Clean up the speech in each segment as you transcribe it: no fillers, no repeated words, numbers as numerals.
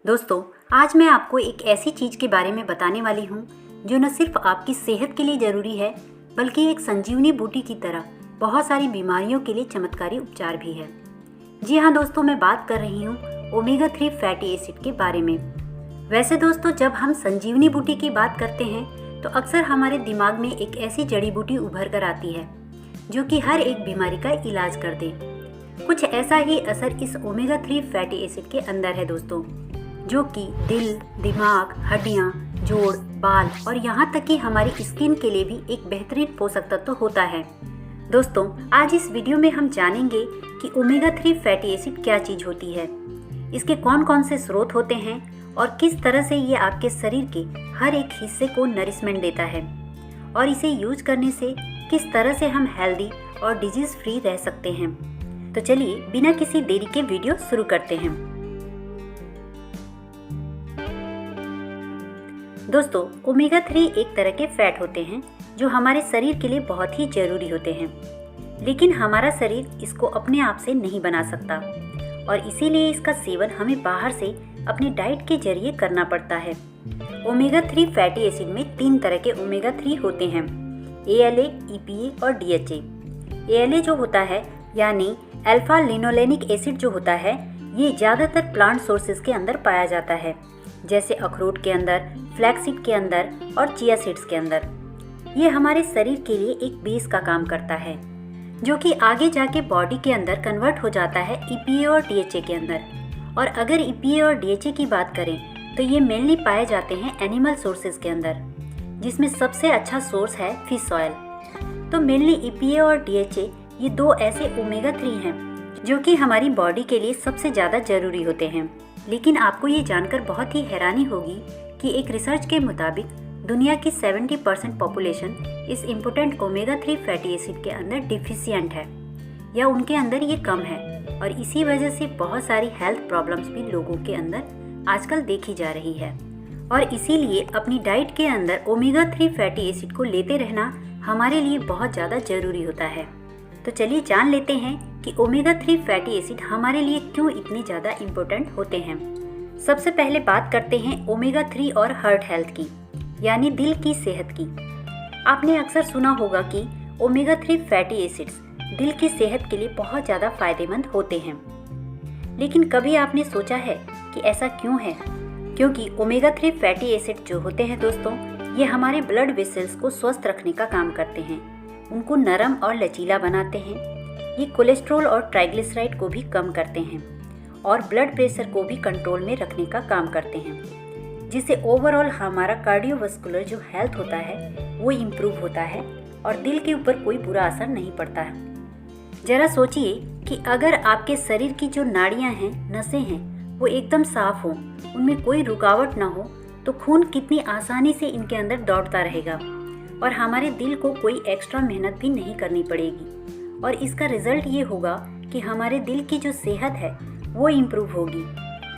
दोस्तों, आज मैं आपको एक ऐसी चीज़ के बारे में बताने वाली हूँ जो न सिर्फ आपकी सेहत के लिए ज़रूरी है बल्कि एक संजीवनी बूटी की तरह बहुत सारी बीमारियों के लिए चमत्कारी उपचार भी है। जी हाँ दोस्तों, मैं बात कर रही हूँ ओमेगा 3 फैटी एसिड के बारे में। वैसे दोस्तों, जब हम संजीवनी बूटी की बात करते हैं तो अक्सर हमारे दिमाग में एक ऐसी जड़ी बूटी उभर कर आती है जो कि हर एक बीमारी का इलाज कर दे। कुछ ऐसा ही असर इस ओमेगा 3 फैटी एसिड के अंदर है दोस्तों, जो कि दिल, दिमाग, हड्डियां, जोड़, बाल और यहाँ तक कि हमारी स्किन के लिए भी एक बेहतरीन पोषक तत्व होता है। दोस्तों, आज इस वीडियो में हम जानेंगे कि ओमेगा 3 फैटी एसिड क्या चीज़ होती है, इसके कौन कौन से स्रोत होते हैं और किस तरह से ये आपके शरीर के हर एक हिस्से को नरिशमेंट देता है और इसे यूज करने से किस तरह से हम हेल्दी और डिजीज फ्री रह सकते हैं। तो चलिए बिना किसी देरी के वीडियो शुरू करते हैं। दोस्तों, ओमेगा 3 एक तरह के फैट होते हैं जो हमारे शरीर के लिए बहुत ही जरूरी होते हैं, लेकिन हमारा शरीर इसको अपने आप से नहीं बना सकता और इसीलिए इसका सेवन हमें बाहर से अपनी डाइट के जरिए करना पड़ता है। ओमेगा 3 फैटी एसिड में 3 तरह के ओमेगा 3 होते हैं, ALA, EPA और DHA। ALA जो होता है यानी अल्फा लिनोलेनिक एसिड जो होता है, ये ज़्यादातर प्लांट सोर्सेज के अंदर पाया जाता है, जैसे अखरोट के अंदर, फ्लैक्सीड के अंदर और चिया सीड्स के अंदर। ये हमारे शरीर के लिए एक बेस का काम करता है जो कि आगे जाके बॉडी के अंदर कन्वर्ट हो जाता है EPA और DHA के अंदर। और अगर EPA और DHA की बात करें तो ये मेनली पाए जाते हैं एनिमल सोर्सेज के अंदर, जिसमें सबसे अच्छा सोर्स है फिश ऑयल। तो मेनली EPA और DHA ये 2 ऐसे ओमेगा 3 हैं जो कि हमारी बॉडी के लिए सबसे ज़्यादा ज़रूरी होते हैं। लेकिन आपको ये जानकर बहुत ही हैरानी होगी कि एक रिसर्च के मुताबिक दुनिया की 70% पॉपुलेशन इस इम्पोर्टेंट ओमेगा 3 फैटी एसिड के अंदर डिफिशियंट है या उनके अंदर ये कम है, और इसी वजह से बहुत सारी हेल्थ प्रॉब्लम्स भी लोगों के अंदर आजकल देखी जा रही है। और इसीलिए अपनी डाइट के अंदर ओमेगा 3 फैटी एसिड को लेते रहना हमारे लिए बहुत ज़्यादा ज़रूरी होता है। तो चलिए जान लेते हैं कि ओमेगा 3 फैटी एसिड हमारे लिए क्यों इतने ज़्यादा इम्पोर्टेंट होते हैं। सबसे पहले बात करते हैं ओमेगा 3 और हार्ट हेल्थ की, यानी दिल की सेहत की। आपने अक्सर सुना होगा कि ओमेगा 3 फैटी एसिड्स दिल की सेहत के लिए बहुत ज़्यादा फायदेमंद होते हैं, लेकिन कभी आपने सोचा है कि ऐसा क्यों है? क्योंकि ओमेगा 3 फैटी एसिड जो होते हैं दोस्तों, ये हमारे ब्लड वेसल्स को स्वस्थ रखने का काम करते हैं, उनको नरम और लचीला बनाते हैं। ये कोलेस्ट्रॉल और ट्राइग्लिसराइड को भी कम करते हैं और ब्लड प्रेशर को भी कंट्रोल में रखने का काम करते हैं, जिससे ओवरऑल हमारा कार्डियोवास्कुलर जो हेल्थ होता है वो इम्प्रूव होता है और दिल के ऊपर कोई बुरा असर नहीं पड़ता है। जरा सोचिए कि अगर आपके शरीर की जो नाड़ियाँ हैं, नसें हैं, वो एकदम साफ हों, उनमें कोई रुकावट ना हो, तो खून कितनी आसानी से इनके अंदर दौड़ता रहेगा और हमारे दिल को कोई एक्स्ट्रा मेहनत भी नहीं करनी पड़ेगी। और इसका रिजल्ट ये होगा कि हमारे दिल की जो सेहत है वो इम्प्रूव होगी।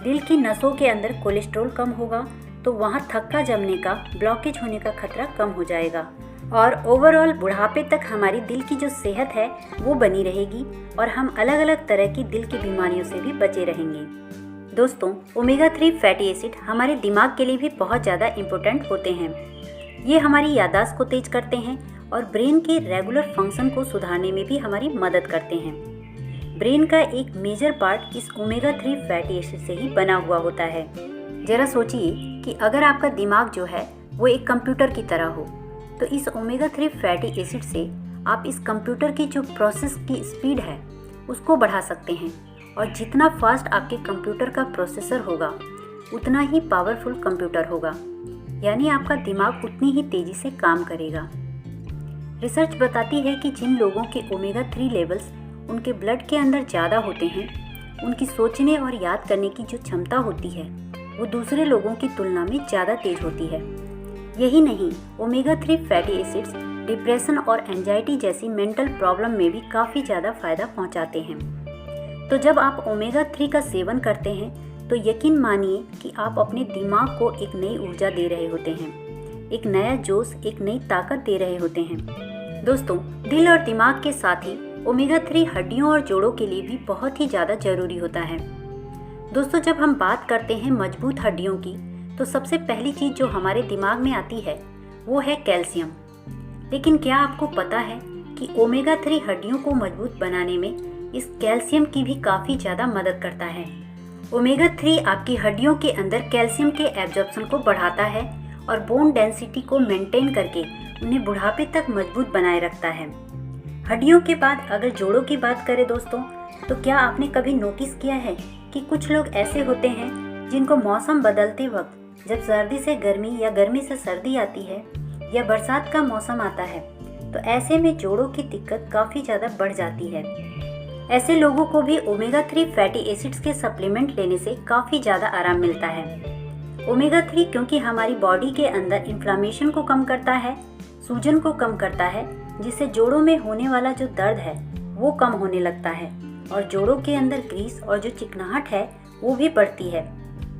दिल की नसों के अंदर कोलेस्ट्रॉल कम होगा तो वहाँ थक्का जमने का, ब्लॉकेज होने का खतरा कम हो जाएगा और ओवरऑल बुढ़ापे तक हमारी दिल की जो सेहत है वो बनी रहेगी और हम अलग अलग तरह की दिल की बीमारियों से भी बचे रहेंगे। दोस्तों, ओमेगा 3 फैटी एसिड हमारे दिमाग के लिए भी बहुत ज़्यादा इम्पोर्टेंट होते हैं। ये हमारी याददाश्त को तेज करते हैं और ब्रेन के रेगुलर फंक्शन को सुधारने में भी हमारी मदद करते हैं। ब्रेन का एक मेजर पार्ट इस ओमेगा 3 फैटी एसिड से ही बना हुआ होता है। जरा सोचिए कि अगर आपका दिमाग जो है वो एक कंप्यूटर की तरह हो, तो इस ओमेगा 3 फैटी एसिड से आप इस कंप्यूटर की जो प्रोसेस की स्पीड है उसको बढ़ा सकते हैं, और जितना फास्ट आपके कंप्यूटर का प्रोसेसर होगा उतना ही पावरफुल कंप्यूटर होगा, यानी आपका दिमाग उतनी ही तेज़ी से काम करेगा। रिसर्च बताती है कि जिन लोगों के ओमेगा 3 लेवल्स उनके ब्लड के अंदर ज़्यादा होते हैं, उनकी सोचने और याद करने की जो क्षमता होती है वो दूसरे लोगों की तुलना में ज़्यादा तेज होती है। यही नहीं, ओमेगा 3 फैटी एसिड्स डिप्रेशन और एंजाइटी जैसी मेंटल प्रॉब्लम में भी काफ़ी ज़्यादा फ़ायदा पहुंचाते हैं। तो जब आप ओमेगा 3 का सेवन करते हैं तो यकीन मानिए कि आप अपने दिमाग को एक नई ऊर्जा दे रहे होते हैं, एक नया जोश, एक नई ताकत दे रहे होते हैं। दोस्तों, दिल और दिमाग के साथ ही ओमेगा 3 हड्डियों और जोड़ों के लिए भी बहुत ही ज़्यादा ज़रूरी होता है। दोस्तों, जब हम बात करते हैं मजबूत हड्डियों की तो सबसे पहली चीज़ जो हमारे दिमाग में आती है वो है कैल्शियम। लेकिन क्या आपको पता है कि ओमेगा 3 हड्डियों को मजबूत बनाने में इस कैल्शियम की भी काफ़ी ज़्यादा मदद करता है। ओमेगा 3 आपकी हड्डियों के अंदर कैल्शियम के एब्जॉर्प्शन को बढ़ाता है और बोन डेंसिटी को मेंटेन करके उन्हें बुढ़ापे तक मजबूत बनाए रखता है। हड्डियों के बाद अगर जोड़ों की बात करें दोस्तों, तो क्या आपने कभी नोटिस किया है कि कुछ लोग ऐसे होते हैं जिनको मौसम बदलते वक्त जब सर्दी से गर्मी या गर्मी से सर्दी आती है या बरसात का मौसम आता है तो ऐसे में जोड़ों की दिक्कत काफ़ी ज़्यादा बढ़ जाती है। ऐसे लोगों को भी ओमेगा 3 फैटी एसिड्स के सप्लीमेंट लेने से काफ़ी ज़्यादा आराम मिलता है। ओमेगा 3 क्योंकि हमारी बॉडी के अंदर इन्फ्लामेशन को कम करता है, सूजन को कम करता है, जिससे जोड़ों में होने वाला जो दर्द है वो कम होने लगता है और जोड़ों के अंदर ग्रीस और जो चिकनाहट है वो भी बढ़ती है,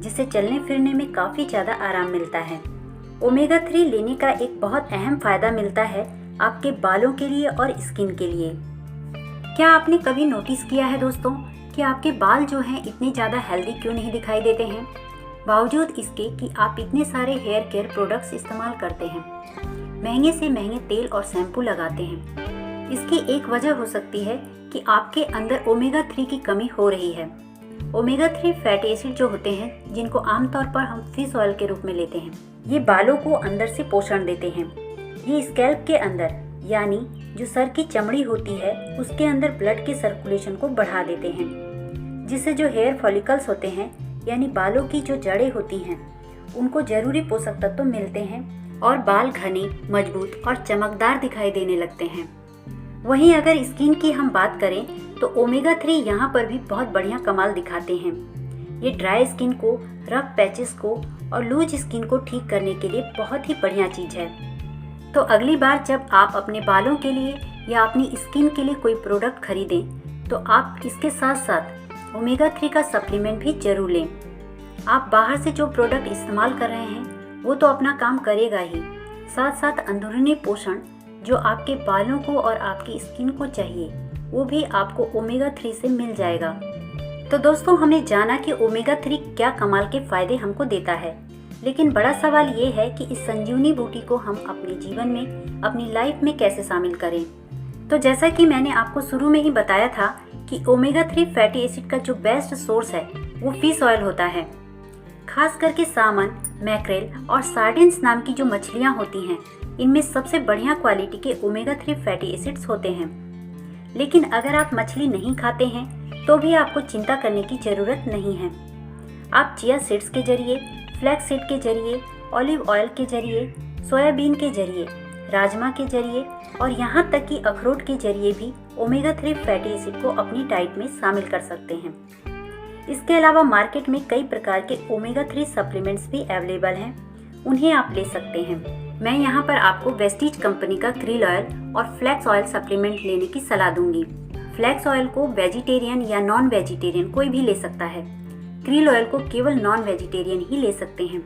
जिससे चलने फिरने में काफ़ी ज़्यादा आराम मिलता है। ओमेगा 3 लेने का एक बहुत अहम फ़ायदा मिलता है आपके बालों के लिए और स्किन के लिए। क्या आपने कभी नोटिस किया है दोस्तों कि आपके बाल जो हैं इतने ज़्यादा हेल्दी क्यों नहीं दिखाई देते हैं, बावजूद इसके कि आप इतने सारे हेयर केयर प्रोडक्ट्स इस्तेमाल करते हैं, महंगे से महंगे तेल और शैम्पू लगाते हैं। इसकी एक वजह हो सकती है कि आपके अंदर ओमेगा 3 की कमी हो रही है। ओमेगा 3 फैटी एसिड जो होते हैं, जिनको आमतौर पर हम फिश ऑयल के रूप में लेते हैं, ये बालों को अंदर से पोषण देते हैं। ये स्कैल्प के अंदर यानी जो सर की चमड़ी होती है उसके अंदर ब्लड के सर्कुलेशन को बढ़ा देते हैं, जिससे जो हेयर फॉलिकल्स होते हैं यानी बालों की जो जड़ें होती हैं उनको जरूरी पोषक तत्व मिलते हैं और बाल घने, मजबूत और चमकदार दिखाई देने लगते हैं। वहीं अगर स्किन की हम बात करें तो ओमेगा 3 यहाँ पर भी बहुत बढ़िया कमाल दिखाते हैं। ये ड्राई स्किन को, रफ पैचेस को और लूज स्किन को ठीक करने के लिए बहुत ही बढ़िया चीज़ है। तो अगली बार जब आप अपने बालों के लिए या अपनी स्किन के लिए कोई प्रोडक्ट खरीदें तो आप इसके साथ साथ ओमेगा 3 का सप्लीमेंट भी जरूर लें। आप बाहर से जो प्रोडक्ट इस्तेमाल कर रहे हैं वो तो अपना काम करेगा ही, साथ साथ अंदरूनी पोषण जो आपके बालों को और आपकी स्किन को चाहिए वो भी आपको ओमेगा 3 से मिल जाएगा। तो दोस्तों, हमने जाना कि ओमेगा 3 क्या कमाल के फ़ायदे हमको देता है, लेकिन बड़ा सवाल ये है कि इस संजीवनी बूटी को हम अपने जीवन में, अपनी लाइफ में कैसे शामिल करें। तो जैसा कि मैंने आपको शुरू में ही बताया था कि ओमेगा 3 फैटी एसिड का जो बेस्ट सोर्स है वो फिश ऑयल होता है। खास करके सामन, मैक्रेल और सार्डिन्स नाम की जो मछलियाँ होती हैं, इनमें सबसे बढ़िया क्वालिटी के ओमेगा 3 फैटी एसिड्स होते हैं। लेकिन अगर आप मछली नहीं खाते हैं तो भी आपको चिंता करने की ज़रूरत नहीं है। आप चिया सीड्स के जरिए, फ्लैक्स सीड के जरिए, ऑलिव ऑयल के जरिए, सोयाबीन के जरिए, राजमा के जरिए और यहाँ तक कि अखरोट के जरिए भी ओमेगा 3 फैटी एसिड को अपनी डाइट में शामिल कर सकते हैं। इसके अलावा मार्केट में कई प्रकार के ओमेगा 3 सप्लीमेंट्स भी अवेलेबल हैं, उन्हें आप ले सकते हैं। मैं यहाँ पर आपको वेस्टीज कंपनी का क्रिल ऑयल और फ्लैक्स ऑयल सप्लीमेंट लेने की सलाह दूंगी। फ्लैक्स ऑयल को वेजिटेरियन या नॉन वेजिटेरियन कोई भी ले सकता है। क्रिल ऑयल को केवल नॉन वेजिटेरियन ही ले सकते हैं।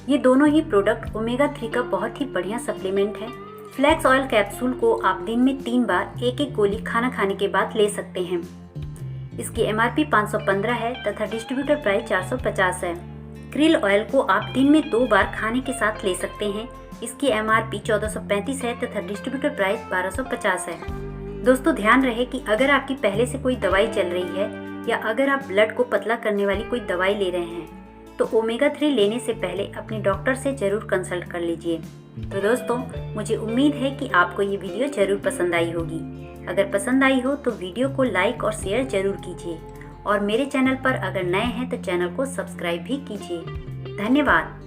ये दोनों ही प्रोडक्ट ओमेगा 3 का बहुत ही बढ़िया सप्लीमेंट है। फ्लैक्स ऑयल कैप्सूल को आप दिन में 3 बार एक एक गोली खाना खाने के बाद ले सकते हैं। इसकी MRP 515 है तथा डिस्ट्रीब्यूटर प्राइस 450 है। क्रिल ऑयल को आप दिन में 2 बार खाने के साथ ले सकते हैं। इसकी MRP 1435 है तथा डिस्ट्रीब्यूटर प्राइस 1250 है। दोस्तों, ध्यान रहे कि अगर आपकी पहले से कोई दवाई चल रही है या अगर आप ब्लड को पतला करने वाली कोई दवाई ले रहे हैं तो ओमेगा 3 लेने से पहले अपने डॉक्टर से ज़रूर कंसल्ट कर लीजिए। तो दोस्तों, मुझे उम्मीद है कि आपको ये वीडियो ज़रूर पसंद आई होगी। अगर पसंद आई हो तो वीडियो को लाइक और शेयर ज़रूर कीजिए और मेरे चैनल पर अगर नए हैं तो चैनल को सब्सक्राइब भी कीजिए। धन्यवाद।